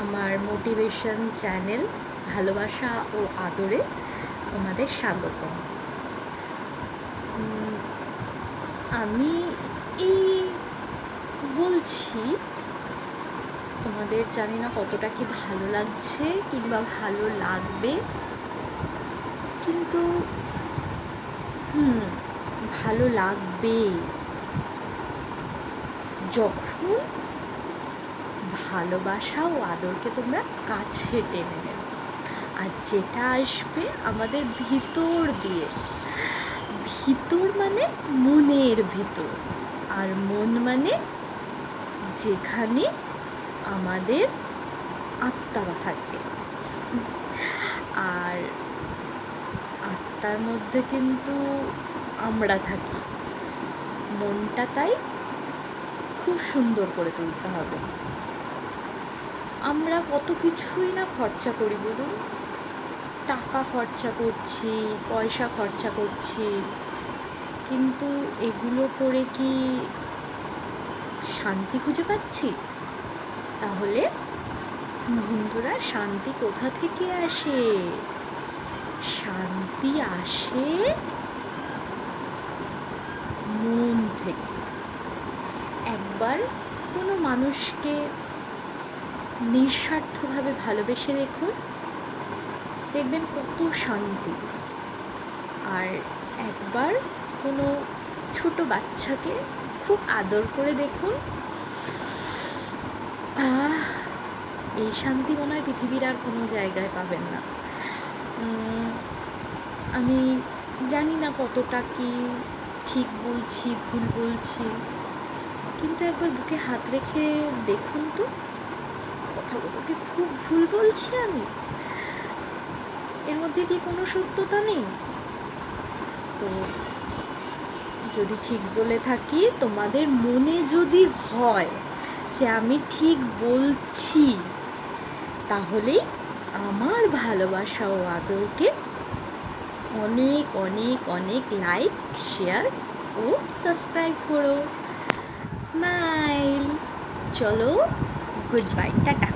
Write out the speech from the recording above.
আমার motivation channel ভালোবাসা ও আদরে তোমাদের স্বাগত। আমি এই বলছি, তোমাদের জানি না কতটা কি ভালো লাগছে কিংবা ভালো লাগবে, কিন্তু ভালো লাগবে যখন ভালোবাসা ও আদরকে তোমরা কাছে টেনে নেবে, আর যেটা আসবে আমাদের ভিতর দিয়ে। ভিতর মানে মনের ভিতর, আর মন মানে যেখানে আমাদের আত্মারা থাকে। আর আত্মার মধ্যে কিন্তু আমরা থাকি। মনটা তাই খুব সুন্দর করে তুলতে হবে। আমরা কত কিছুই না খরচা করি বলুন, টাকা খরচা করছি, পয়সা খরচা করছি, কিন্তু এগুলো করে কি শান্তি খুঁজে পাচ্ছি? তাহলে বন্ধুরা, শান্তি কোথা থেকে আসে? শান্তি আসে মন থেকে। একবার কোনো মানুষকে নিঃস্বার্থভাবে ভালোবেসে দেখুন, দেখবেন কত শান্তি। আর একবার কোনো ছোট বাচ্চাকে খুব আদর করে দেখুন, এই শান্তি মনে হয় পৃথিবীর আর কোনো জায়গায় পাবেন না। আমি জানি না কতটা কি ঠিক বলছি, ভুল বলছি, কিন্তু একবার বুকে হাত রেখে দেখুন তো, কথাগুলো কি খুব ভুল বলছি আমি? এর মধ্যে কি কোনো সত্যতা নেই? তো যদি ঠিক বলে থাকি, তোমাদের মনে যদি হয় যে আমি ঠিক বলছি, তাহলেই আমার ভালোবাসা ও আদরকে অনেক অনেক অনেক লাইক, শেয়ার ও সাবস্ক্রাইব করো। স্মাইল। চলো, গুড বাই, টাটা।